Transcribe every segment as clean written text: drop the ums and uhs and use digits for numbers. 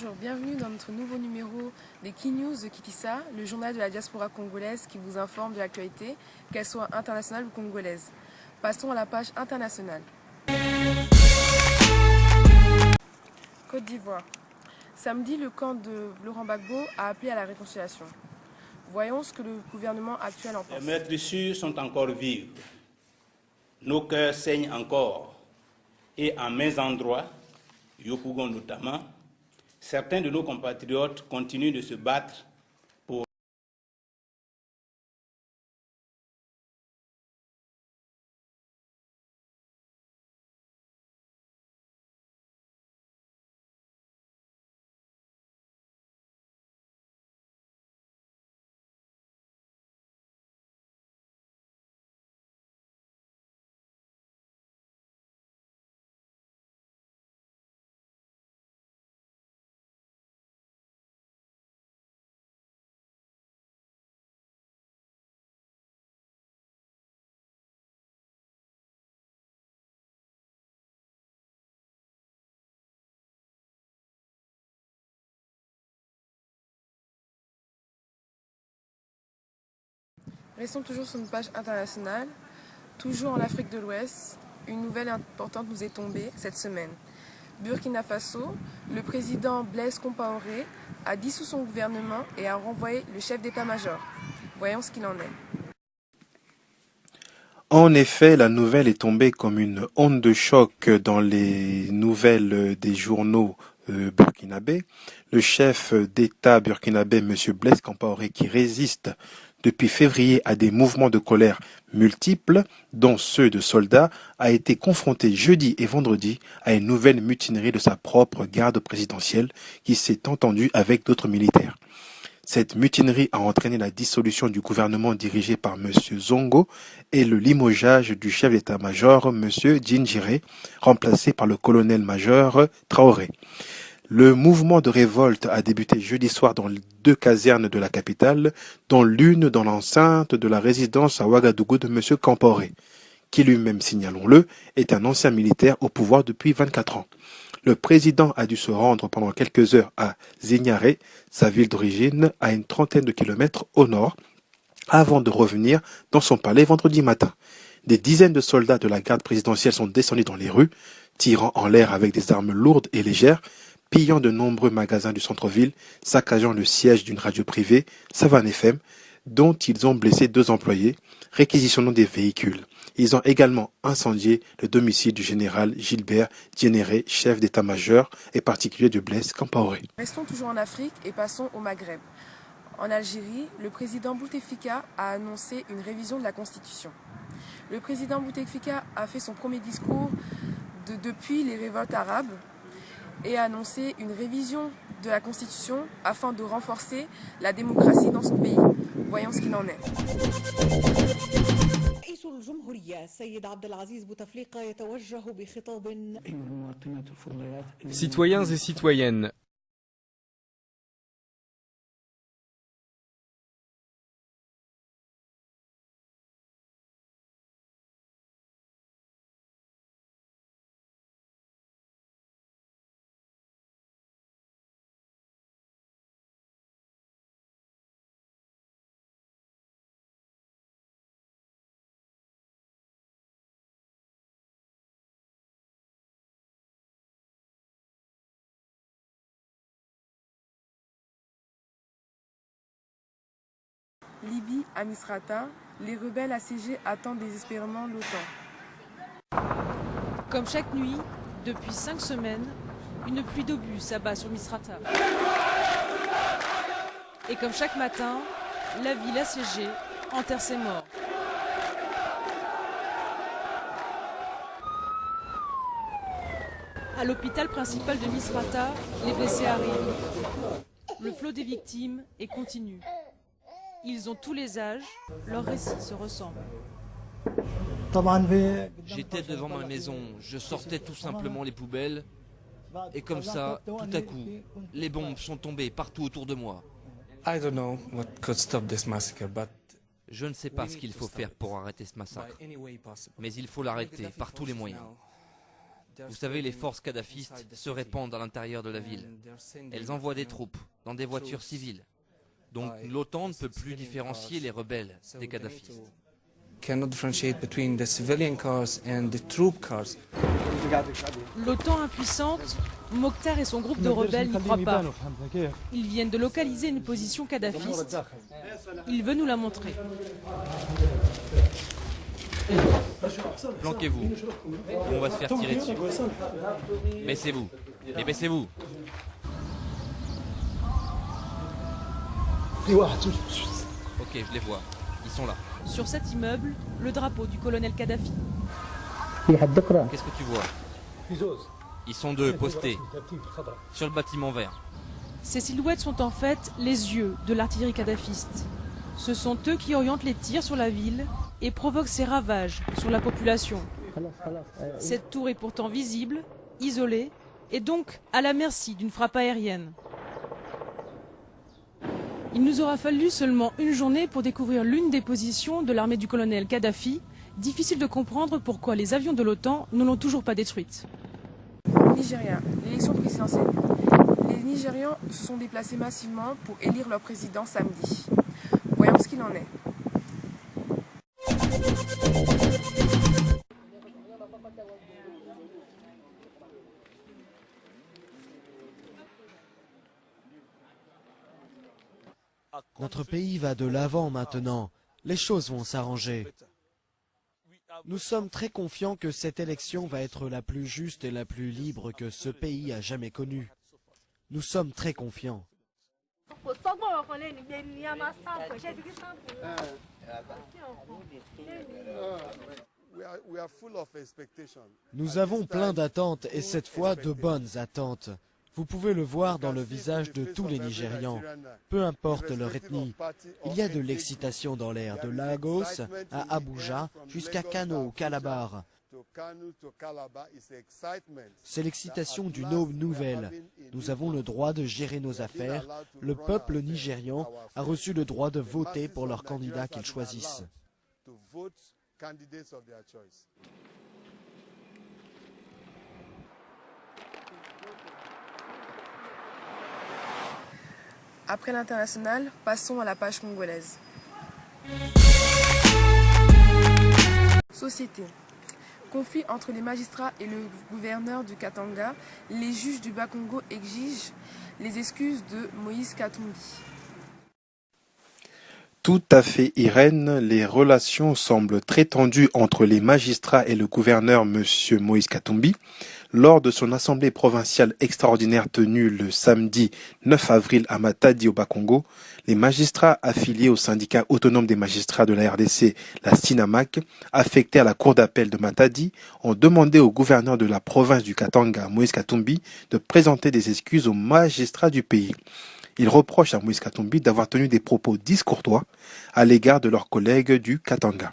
Bonjour, bienvenue dans notre nouveau numéro des Key News de Kitissa, le journal de la diaspora congolaise qui vous informe de l'actualité, qu'elle soit internationale ou congolaise. Passons à la page internationale. Côte d'Ivoire. Samedi, le camp de Laurent Gbagbo a appelé à la réconciliation. Voyons ce que le gouvernement actuel en pense. Les meurtrissures sont encore vives. Nos cœurs saignent encore. Et en mains endroits, Yopougon notamment, certains de nos compatriotes continuent de se battre pour Restons toujours sur une page internationale. Toujours en Afrique de l'Ouest, une nouvelle importante nous est tombée cette semaine. Burkina Faso, le président Blaise Compaoré a dissous son gouvernement et a renvoyé le chef d'état-major. Voyons ce qu'il en est. En effet, la nouvelle est tombée comme une onde de choc dans les nouvelles des journaux burkinabés. Le chef d'État burkinabé, M. Blaise Compaoré, qui résiste depuis février à des mouvements de colère multiples, dont ceux de soldats, a été confronté jeudi et vendredi à une nouvelle mutinerie de sa propre garde présidentielle qui s'est entendue avec d'autres militaires. Cette mutinerie a entraîné la dissolution du gouvernement dirigé par M. Zongo et le limogeage du chef d'état-major, M. Djindjiré, remplacé par le colonel-major Traoré. Le mouvement de révolte a débuté jeudi soir dans 2 casernes de la capitale, dont l'une dans l'enceinte de la résidence à Ouagadougou de M. Compaoré, qui lui-même, signalons-le, est un ancien militaire au pouvoir depuis 24 ans. Le président a dû se rendre pendant quelques heures à Zignaré, sa ville d'origine, à une trentaine de kilomètres au nord, avant de revenir dans son palais vendredi matin. Des dizaines de soldats de la garde présidentielle sont descendus dans les rues, tirant en l'air avec des armes lourdes et légères, pillant de nombreux magasins du centre-ville, saccageant le siège d'une radio privée, Savane FM, dont ils ont blessé 2 employés, réquisitionnant des véhicules. Ils ont également incendié le domicile du général Gilbert Diénéré, chef d'état-major et particulier de Blaise Compaoré. Restons toujours en Afrique et passons au Maghreb. En Algérie, le président Bouteflika a annoncé une révision de la Constitution. Le président Bouteflika a fait son premier discours depuis les révoltes arabes et a annoncé une révision de la Constitution afin de renforcer la démocratie dans son pays. Voyons ce qu'il en est. Citoyens et citoyennes, Libye, à Misrata, les rebelles assiégés attendent désespérément l'OTAN. Comme chaque nuit, depuis 5 semaines, une pluie d'obus s'abat sur Misrata. Et comme chaque matin, la ville assiégée enterre ses morts. À l'hôpital principal de Misrata, les blessés arrivent. Le flot des victimes est continu. Ils ont tous les âges, leurs récits se ressemblent. J'étais devant ma maison, je sortais tout simplement les poubelles, et comme ça, tout à coup, les bombes sont tombées partout autour de moi. Je ne sais pas ce qu'il faut faire pour arrêter ce massacre, mais il faut l'arrêter par tous les moyens. Vous savez, les forces kadhafistes se répandent à l'intérieur de la ville. Elles envoient des troupes dans des voitures civiles. Donc l'OTAN ne peut plus différencier les rebelles des kadhafistes. L'OTAN impuissante, Mokhtar et son groupe de rebelles n'y croient pas. Ils viennent de localiser une position kadhafiste. Il veut nous la montrer. Planquez-vous. On va se faire tirer dessus. Baissez-vous. Et baissez-vous. Ok, je les vois. Ils sont là. Sur cet immeuble, le drapeau du colonel Kadhafi. Qu'est-ce que tu vois? Ils sont deux, postés. Sur le bâtiment vert. Ces silhouettes sont en fait les yeux de l'artillerie kadhafiste. Ce sont eux qui orientent les tirs sur la ville et provoquent ces ravages sur la population. Cette tour est pourtant visible, isolée, et donc à la merci d'une frappe aérienne. Il nous aura fallu seulement une journée pour découvrir l'une des positions de l'armée du colonel Kadhafi. Difficile de comprendre pourquoi les avions de l'OTAN ne l'ont toujours pas détruite. Nigeria, l'élection présidentielle. Les Nigérians se sont déplacés massivement pour élire leur président samedi. Voyons ce qu'il en est. Notre pays va de l'avant maintenant. Les choses vont s'arranger. Nous sommes très confiants que cette élection va être la plus juste et la plus libre que ce pays a jamais connue. Nous sommes très confiants. Nous avons plein d'attentes et cette fois de bonnes attentes. Vous pouvez le voir dans le visage de tous les Nigérians, peu importe leur ethnie. Il y a de l'excitation dans l'air, de Lagos à Abuja jusqu'à Kano ou Calabar. C'est l'excitation d'une aube nouvelle. Nous avons le droit de gérer nos affaires. Le peuple nigérian a reçu le droit de voter pour leur candidat qu'ils choisissent. Après l'international, passons à la page congolaise. Société. Conflit entre les magistrats et le gouverneur du Katanga, les juges du Bas-Congo exigent les excuses de Moïse Katumbi. Tout à fait, Irène. Les relations semblent très tendues entre les magistrats et le gouverneur M. Moïse Katumbi. Lors de son assemblée provinciale extraordinaire tenue le samedi 9 avril à Matadi au Bas-Congo, les magistrats affiliés au syndicat autonome des magistrats de la RDC, la SINAMAC, affectés à la cour d'appel de Matadi, ont demandé au gouverneur de la province du Katanga, Moïse Katumbi, de présenter des excuses aux magistrats du pays. Ils reprochent à Moïse Katumbi d'avoir tenu des propos discourtois à l'égard de leurs collègues du Katanga.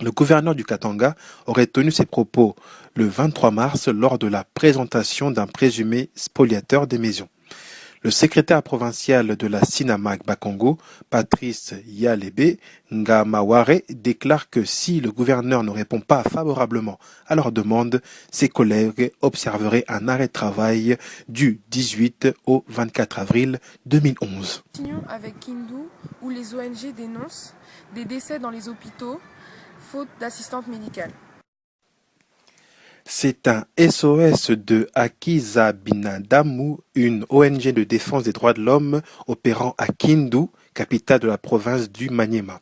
Le gouverneur du Katanga aurait tenu ces propos le 23 mars lors de la présentation d'un présumé spoliateur des maisons. Le secrétaire provincial de la SINAMAC Bas-Congo, Patrice Yalebe Ngamaware, déclare que si le gouverneur ne répond pas favorablement à leur demande, ses collègues observeraient un arrêt de travail du 18 au 24 avril 2011. Continuons avec Kindu, où les ONG dénoncent des décès dans les hôpitaux, faute d'assistantes médicales. C'est un SOS de Akiza Binadamu, une ONG de défense des droits de l'homme opérant à Kindu, capitale de la province du Maniema.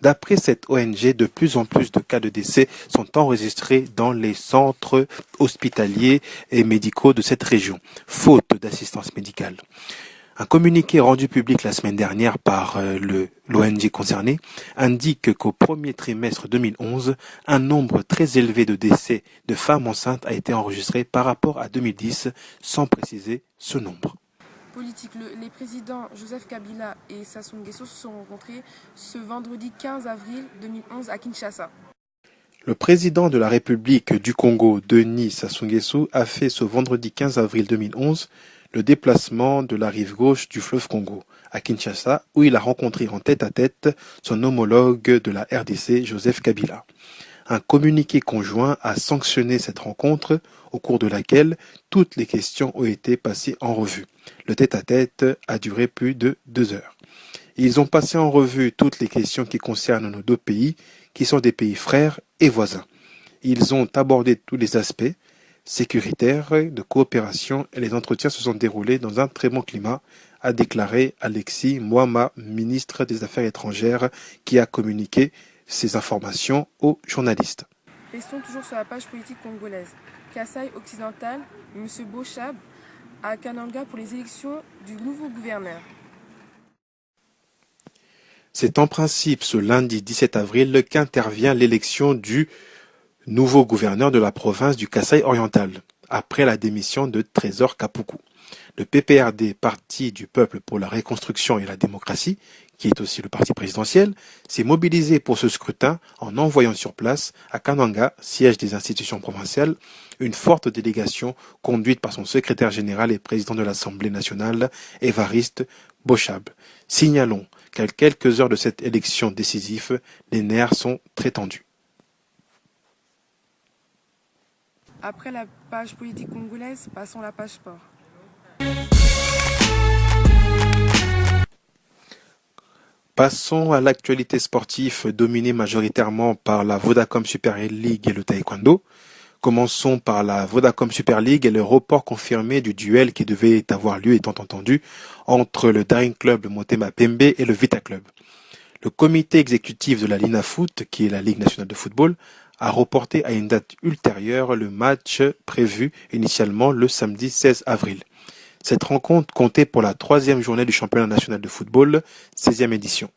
D'après cette ONG, de plus en plus de cas de décès sont enregistrés dans les centres hospitaliers et médicaux de cette région, faute d'assistance médicale. Un communiqué rendu public la semaine dernière par l'ONG concernée indique qu'au premier trimestre 2011, un nombre très élevé de décès de femmes enceintes a été enregistré par rapport à 2010, sans préciser ce nombre. Politique. Les présidents Joseph Kabila et Sassou Nguesso se sont rencontrés ce vendredi 15 avril 2011 à Kinshasa. Le président de la République du Congo, Denis Sassou Nguesso, a fait ce vendredi 15 avril 2011 le déplacement de la rive gauche du fleuve Congo, à Kinshasa, où il a rencontré en tête-à-tête son homologue de la RDC, Joseph Kabila. un communiqué conjoint a sanctionné cette rencontre au cours de laquelle toutes les questions ont été passées en revue. Le tête-à-tête a duré plus de 2 heures. Ils ont passé en revue toutes les questions qui concernent nos deux pays, qui sont des pays frères et voisins. Ils ont abordé tous les aspects sécuritaires, de coopération, et les entretiens se sont déroulés dans un très bon climat, a déclaré Alexis Mouama, ministre des Affaires étrangères, qui a communiqué ces informations aux journalistes. Restons toujours sur la page politique congolaise. Kasaï occidental, M. Bochab, à Kananga pour les élections du nouveau gouverneur. C'est en principe ce lundi 17 avril qu'intervient l'élection du nouveau gouverneur de la province du Kasaï oriental, après la démission de Trésor Kapuku. Le PPRD, Parti du peuple pour la reconstruction et la démocratie, qui est aussi le parti présidentiel, s'est mobilisé pour ce scrutin en envoyant sur place, à Kananga, siège des institutions provinciales, une forte délégation conduite par son secrétaire général et président de l'Assemblée nationale, Évariste Bochab. Signalons qu'à quelques heures de cette élection décisive, les nerfs sont très tendus. Après la page politique congolaise, passons à la page sport. Passons à l'actualité sportive dominée majoritairement par la Vodacom Super League et le taekwondo. Commençons par la Vodacom Super League et le report confirmé du duel qui devait avoir lieu étant entendu entre le Daring Club Motema Pembe et le Vita Club. Le comité exécutif de la Linafoot, qui est la Ligue nationale de football, a reporté à une date ultérieure le match prévu initialement le samedi 16 avril. Cette rencontre comptait pour la 3e journée du championnat national de football, 16e édition.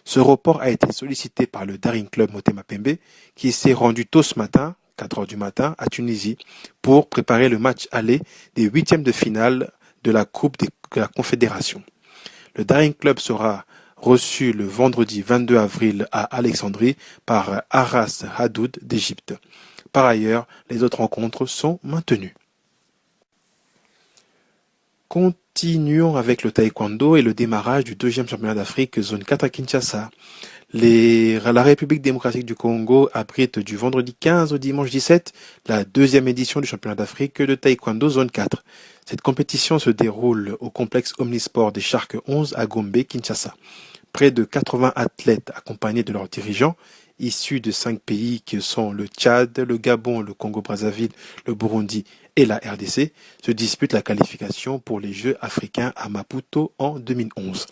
Ce report a été sollicité par le Daring Club Motema Pembe, qui s'est rendu tôt ce matin, 4 heures du matin, à Tunisie, pour préparer le match aller des 8e de finale de la Coupe de la Confédération. Le Daring Club sera reçu le vendredi 22 avril à Alexandrie par Aras Hadoud d'Égypte. Par ailleurs, les autres rencontres sont maintenues. Continuons avec le taekwondo et le démarrage du 2e championnat d'Afrique zone 4 à Kinshasa. La République démocratique du Congo abrite du vendredi 15 au dimanche 17 la 2e édition du championnat d'Afrique de taekwondo zone 4. Cette compétition se déroule au complexe Omnisport des Sharks 11 à Gombe, Kinshasa. Près de 80 athlètes accompagnés de leurs dirigeants, issus de 5 pays que sont le Tchad, le Gabon, le Congo-Brazzaville, le Burundi et la RDC, se disputent la qualification pour les Jeux africains à Maputo en 2011.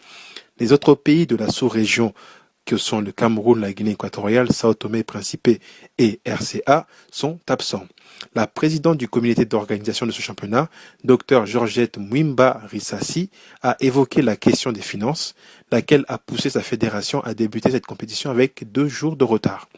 Les autres pays de la sous-région, que sont le Cameroun, la Guinée équatoriale, Sao Tomé et Principe et RCA, sont absents. La présidente du comité d'organisation de ce championnat, Dr Georgette Mwimba Rissassi, a évoqué la question des finances, laquelle a poussé sa fédération à débuter cette compétition avec 2 jours de retard.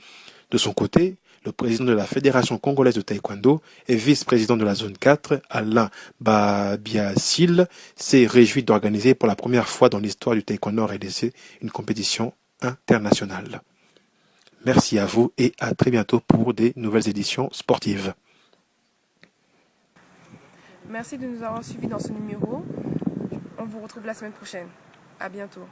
De son côté, le président de la Fédération congolaise de taekwondo et vice-président de la zone 4, Alain Babiasil, s'est réjoui d'organiser pour la première fois dans l'histoire du taekwondo RDC une compétition internationale. Merci à vous et à très bientôt pour des nouvelles éditions sportives. Merci de nous avoir suivis dans ce numéro. On vous retrouve la semaine prochaine. À bientôt.